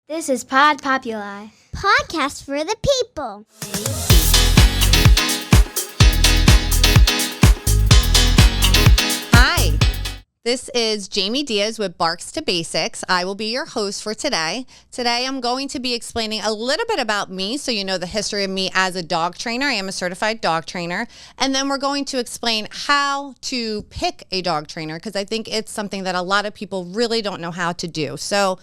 This is Pod Populi. Podcast for the people. Hi, this is Jamie Diaz with Barks to Basics. I will be your host for today. Today I'm going to be explaining a little bit about me so you know the history of me as a dog trainer. I am a certified dog trainer. And then we're going to explain how to pick a dog trainer because I think it's something that a lot of people really don't know how to do. So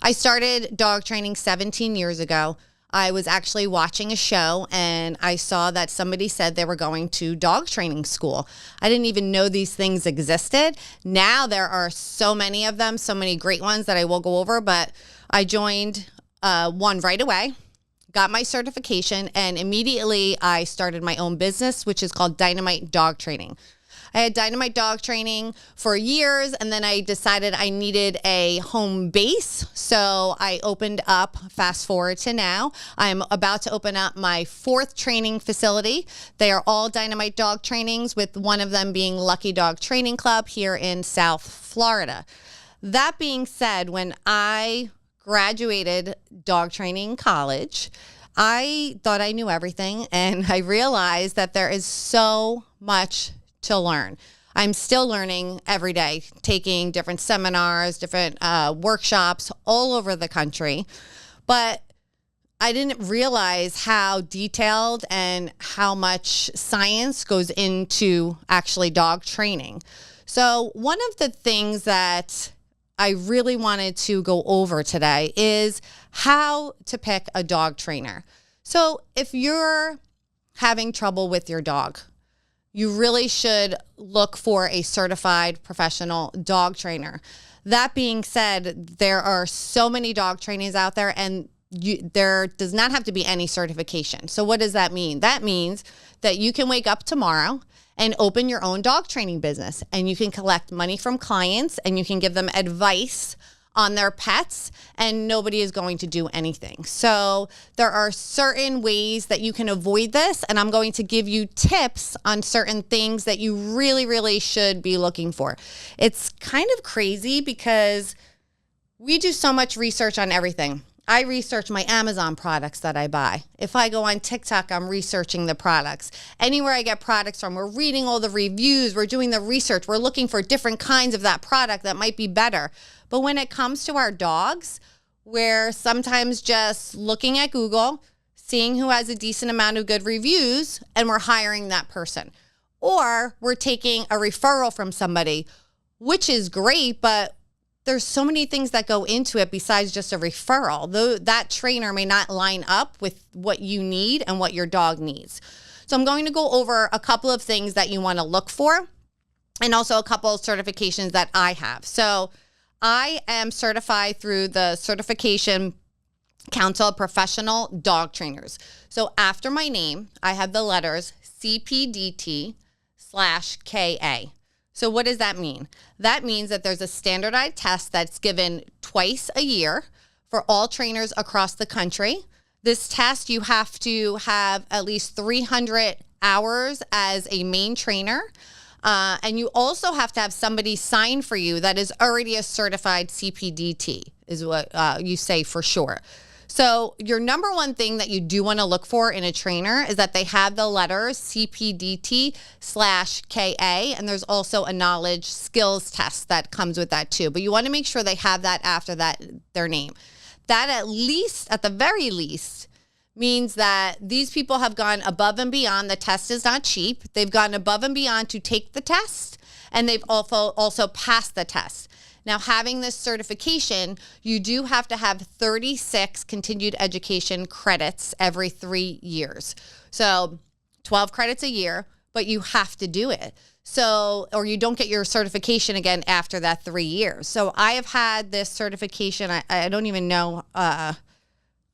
I started dog training 17 years ago. I was actually watching a show and I saw that somebody said they were going to dog training school. I didn't even know these things existed. Now there are so many of them, so many great ones that I will go over, but I joined one right away, got my certification, and immediately I started my own business, which is called Dynamite Dog Training. I had Dynamite Dog Training for years, and then I decided I needed a home base. So I opened up, fast forward to now, I'm about to open up my 4th training facility. They are all Dynamite Dog Trainings, with one of them being Lucky Dog Training Club here in South Florida. That being said, when I graduated dog training college, I thought I knew everything, and I realized that there is so much to learn. I'm still learning every day, taking different seminars, different workshops all over the country. But I didn't realize how detailed and how much science goes into actually dog training. So one of the things that I really wanted to go over today is how to pick a dog trainer. So if you're having trouble with your dog, you really should look for a certified professional dog trainer. That being said, there are so many dog trainings out there, and there does not have to be any certification. So what does that mean? That means that you can wake up tomorrow and open your own dog training business, and you can collect money from clients and you can give them advice on their pets, and nobody is going to do anything. So there are certain ways that you can avoid this, and I'm going to give you tips on certain things that you really, really should be looking for. It's kind of crazy because we do so much research on everything. I research my Amazon products that I buy. If I go on TikTok, I'm researching the products. Anywhere I get products from, we're reading all the reviews, we're doing the research, we're looking for different kinds of that product that might be better. But when it comes to our dogs, we're sometimes just looking at Google, seeing who has a decent amount of good reviews, and we're hiring that person. Or we're taking a referral from somebody, which is great, but there's so many things that go into it besides just a referral. Though that trainer may not line up with what you need and what your dog needs. So I'm going to go over a couple of things that you want to look for, and also a couple of certifications that I have. So I am certified through the Certification Council of Professional Dog Trainers. So after my name, I have the letters CPDT/KA. So what does that mean? That means that there's a standardized test that's given twice a year for all trainers across the country. This test, you have to have at least 300 hours as a main trainer. And you also have to have somebody sign for you that is already a certified CPDT, is what you say for sure. So your number one thing that you do want to look for in a trainer is that they have the letters CPDT/KA, and there's also a knowledge skills test that comes with that too. But you want to make sure they have that after that, their name. That at the very least, means that these people have gone above and beyond. The test is not cheap. They've gone above and beyond to take the test, and they've also passed the test. Now, having this certification, you do have to have 36 continued education credits every 3 years. So 12 credits a year, but you have to do it. So, or you don't get your certification again after that 3 years. So I have had this certification, I don't even know,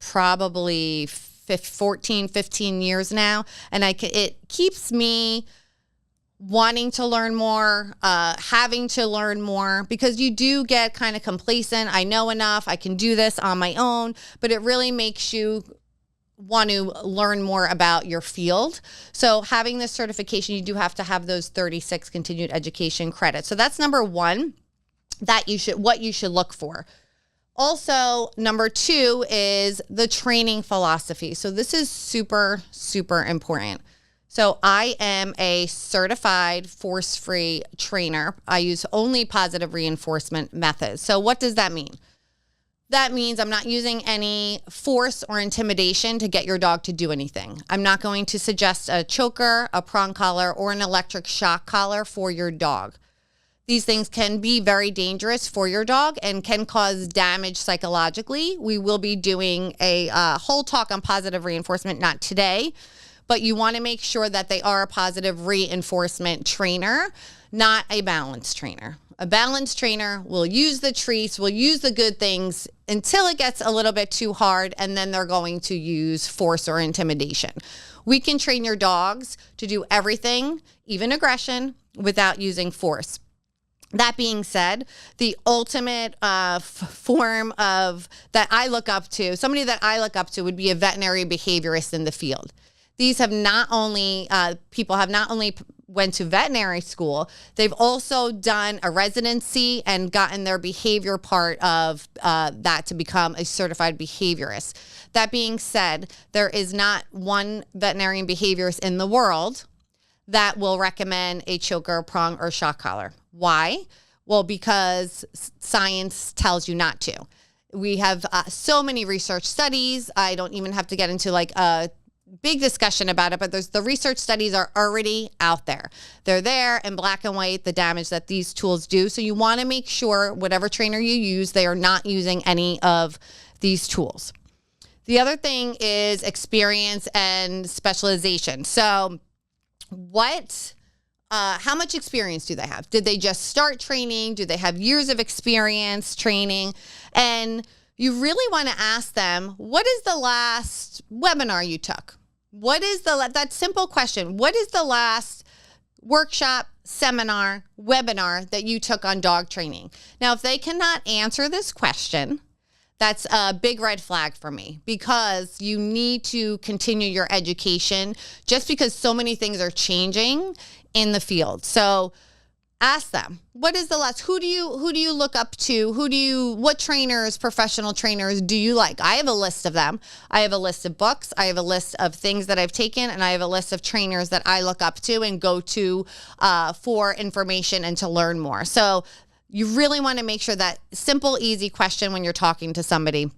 probably 14, 15 years now. And it keeps me wanting to learn more, having to learn more, because you do get kind of complacent. I know enough. I can do this on my own, but it really makes you want to learn more about your field. So having this certification, you do have to have those 36 continued education credits. So that's number one, what you should look for. Also, number 2 is the training philosophy. So this is super, super important. So I am a certified force-free trainer. I use only positive reinforcement methods. So what does that mean? That means I'm not using any force or intimidation to get your dog to do anything. I'm not going to suggest a choker, a prong collar, or an electric shock collar for your dog. These things can be very dangerous for your dog and can cause damage psychologically. We will be doing a whole talk on positive reinforcement, not today, but you want to make sure that they are a positive reinforcement trainer, not a balance trainer. A balanced trainer will use the treats, will use the good things until it gets a little bit too hard, and then they're going to use force or intimidation. We can train your dogs to do everything, even aggression, without using force. That being said, the ultimate form of that I look up to, somebody that I look up to would be a veterinary behaviorist in the field. These have not only, people have not only went to veterinary school, they've also done a residency and gotten their behavior part of that to become a certified behaviorist. That being said, there is not one veterinarian behaviorist in the world that will recommend a choker, prong, or shock collar. Why? Well, because science tells you not to. We have so many research studies. I don't even have to get into like a big discussion about it, but the research studies are already out there. They're there in black and white, the damage that these tools do. So you want to make sure whatever trainer you use, they are not using any of these tools. The other thing is experience and specialization. So how much experience do they have? Did they just start training? Do they have years of experience training? And you really want to ask them, what is the last webinar you took? What is that simple question? What is the last workshop, seminar, webinar that you took on dog training? Now, if they cannot answer this question, that's a big red flag for me, because you need to continue your education just because so many things are changing in the field. So ask them, what is the last, who do you look up to? What trainers, professional trainers do you like? I have a list of them. I have a list of books. I have a list of things that I've taken, and I have a list of trainers that I look up to and go to for information and to learn more. So you really want to make sure that simple, easy question when you're talking to somebody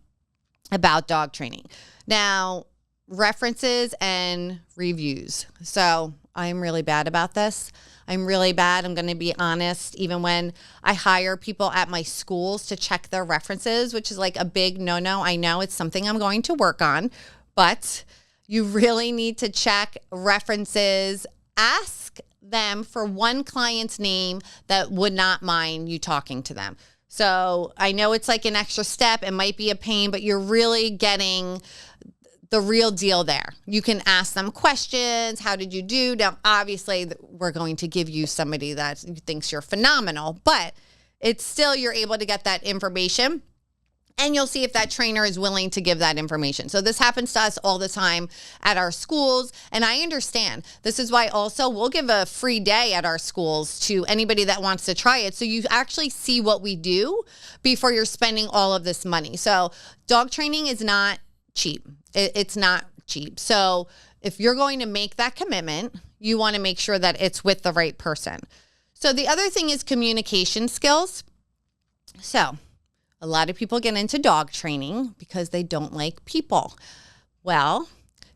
about dog training. Now, references and reviews. So I'm really bad about this. I'm really bad. I'm going to be honest. Even when I hire people at my schools to check their references, which is like a big no-no. I know it's something I'm going to work on, but you really need to check references. Ask them for one client's name that would not mind you talking to them. So I know it's like an extra step. It might be a pain, but you're really getting the real deal there. You can ask them questions. How did you do? Now, obviously, we're going to give you somebody that thinks you're phenomenal, but it's still, you're able to get that information, and you'll see if that trainer is willing to give that information. So this happens to us all the time at our schools, and I understand. This is why also we'll give a free day at our schools to anybody that wants to try it, so you actually see what we do before you're spending all of this money. So dog training is not cheap. It's not cheap. So if you're going to make that commitment, you want to make sure that it's with the right person. So the other thing is communication skills. So a lot of people get into dog training because they don't like people. Well,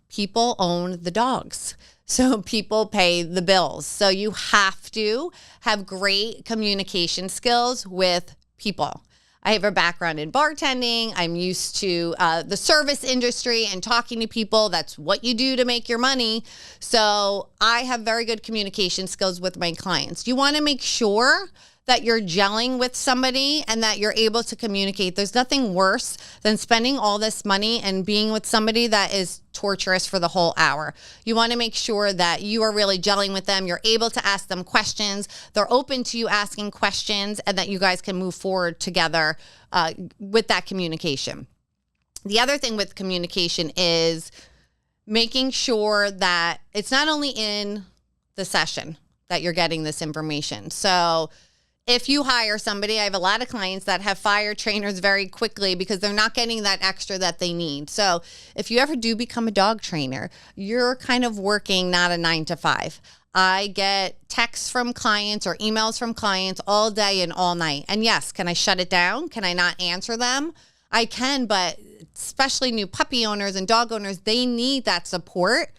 people own the dogs. So people pay the bills. So you have to have great communication skills with people. I have a background in bartending. I'm used to the service industry and talking to people. That's what you do to make your money. So I have very good communication skills with my clients. You want to make sure that you're gelling with somebody and that you're able to communicate. There's nothing worse than spending all this money and being with somebody that is torturous for the whole hour. You want to make sure that you are really gelling with them. You're able to ask them questions. They're open to you asking questions, and that you guys can move forward together with that communication. The other thing with communication is making sure that it's not only in the session that you're getting this information. So if you hire somebody, I have a lot of clients that have fired trainers very quickly because they're not getting that extra that they need. So if you ever do become a dog trainer, you're kind of working not a 9 to 5. I get texts from clients or emails from clients all day and all night. And yes, can I shut it down? Can I not answer them? I can, but especially new puppy owners and dog owners, they need that support.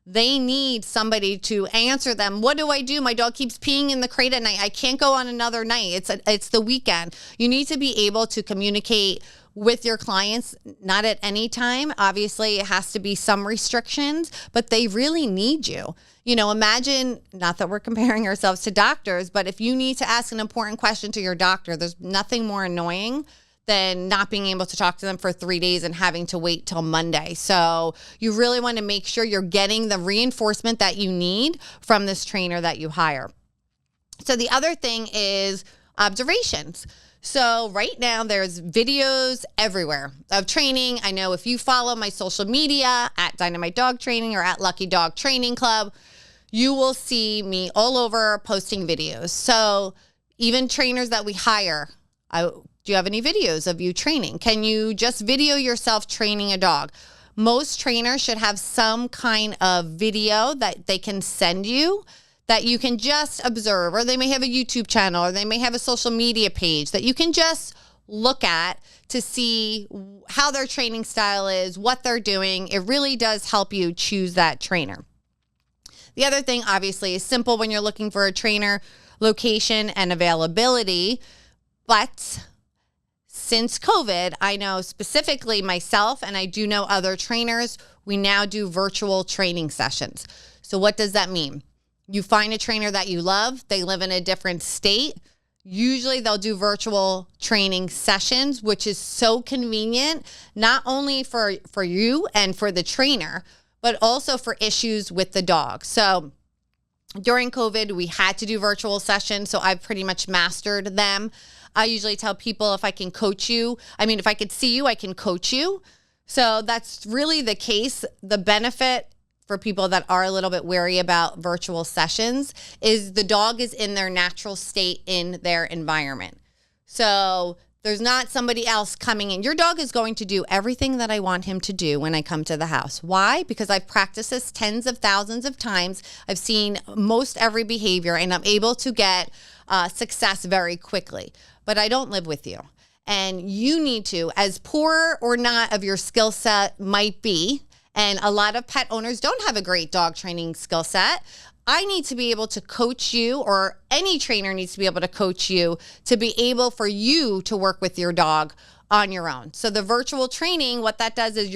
They need somebody to answer them. What do I do? My dog keeps peeing in the crate at night. I can't go on another night. It's the weekend. You need to be able to communicate with your clients, not at any time. Obviously, it has to be some restrictions, but they really need you. You know, imagine, not that we're comparing ourselves to doctors, but if you need to ask an important question to your doctor, there's nothing more annoying than not being able to talk to them for 3 days and having to wait till Monday. So you really want to make sure you're getting the reinforcement that you need from this trainer that you hire. So the other thing is observations. So right now there's videos everywhere of training. I know if you follow my social media at Dynamite Dog Training or at Lucky Dog Training Club, you will see me all over posting videos. So even trainers that we hire, do you have any videos of you training? Can you just video yourself training a dog? Most trainers should have some kind of video that they can send you that you can just observe, or they may have a YouTube channel, or they may have a social media page that you can just look at to see how their training style is, what they're doing. It really does help you choose that trainer. The other thing, obviously, is simple when you're looking for a trainer: location and availability. But since COVID, I know specifically myself, and I do know other trainers, we now do virtual training sessions. So what does that mean? You find a trainer that you love, they live in a different state. Usually they'll do virtual training sessions, which is so convenient, not only for you and for the trainer, but also for issues with the dog. So during COVID, we had to do virtual sessions, so I've pretty much mastered them. I usually tell people, if I can coach you, if I could see you, I can coach you. So that's really the case. The benefit for people that are a little bit wary about virtual sessions is the dog is in their natural state in their environment. So there's not somebody else coming in. Your dog is going to do everything that I want him to do when I come to the house. Why? Because I've practiced this tens of thousands of times. I've seen most every behavior, and I'm able to get success very quickly. But I don't live with you. And you need to, as poor or not of your skill set might be, and a lot of pet owners don't have a great dog training skill set, I need to be able to coach you, or any trainer needs to be able to coach you to be able for you to work with your dog on your own. So the virtual training, what that does is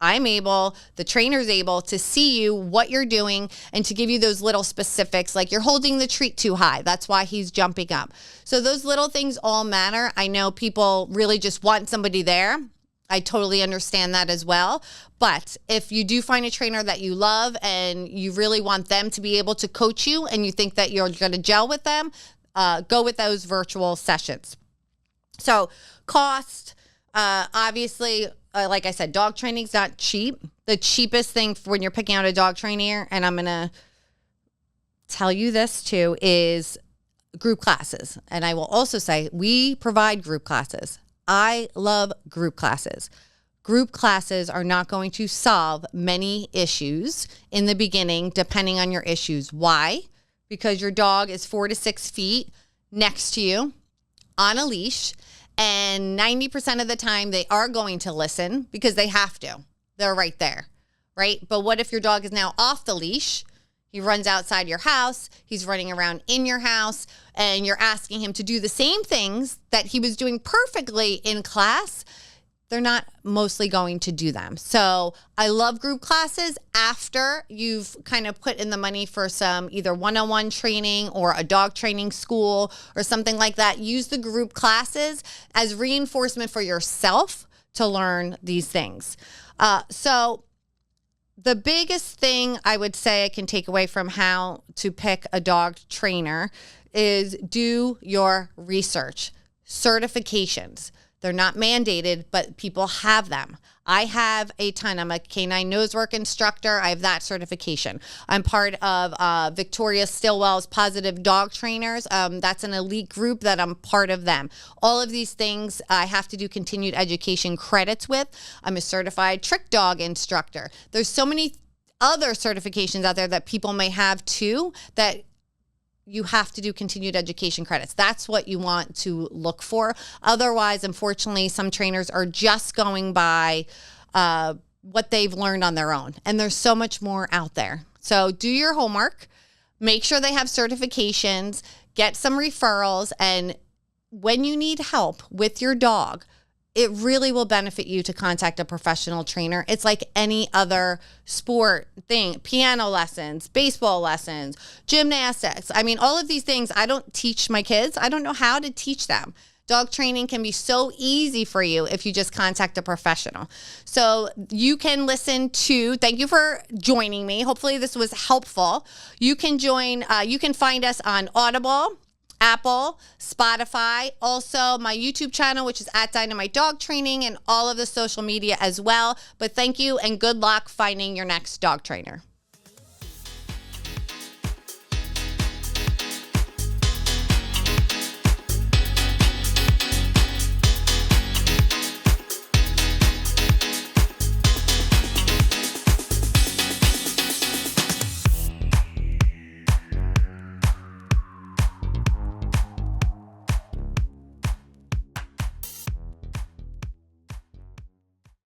I'm able, the trainer's able to see you, what you're doing, and to give you those little specifics, like you're holding the treat too high. That's why he's jumping up. So those little things all matter. I know people really just want somebody there. I totally understand that as well. But if you do find a trainer that you love and you really want them to be able to coach you and you think that you're going to gel with them, go with those virtual sessions. So cost, obviously, like I said, dog training's not cheap. The cheapest thing when you're picking out a dog trainer, and I'm going to tell you this too, is group classes. And I will also say we provide group classes. I love group classes. Group classes are not going to solve many issues in the beginning, depending on your issues. Why? Because your dog is 4 to 6 feet next to you on a leash, and 90% of the time they are going to listen because they have to. They're right there, right? But what if your dog is now off the leash? He runs outside your house, he's running around in your house, and you're asking him to do the same things that he was doing perfectly in class. They're not mostly going to do them. So I love group classes after you've kind of put in the money for some either one-on-one training or a dog training school or something like that. Use the group classes as reinforcement for yourself to learn these things. So the biggest thing I would say I can take away from how to pick a dog trainer is do your research. Certifications. They're not mandated, but people have them. I have a ton. I'm a canine nose work instructor. I have that certification. I'm part of Victoria Stilwell's Positive Dog Trainers. That's an elite group that I'm part of them. All of these things I have to do continued education credits with. I'm a certified trick dog instructor. There's so many other certifications out there that people may have too that you have to do continued education credits. That's what you want to look for. Otherwise, unfortunately, some trainers are just going by what they've learned on their own. And there's so much more out there. So do your homework. Make sure they have certifications. Get some referrals. And when you need help with your dog, it really will benefit you to contact a professional trainer. It's like any other sport thing, piano lessons, baseball lessons, gymnastics. I mean, all of these things I don't teach my kids. I don't know how to teach them. Dog training can be so easy for you if you just contact a professional. So you can listen to, thank you for joining me. Hopefully this was helpful. You can join, you can find us on Audible, Apple, Spotify, also my YouTube channel, which is at Dynamite Dog Training, and all of the social media as well. But thank you and good luck finding your next dog trainer.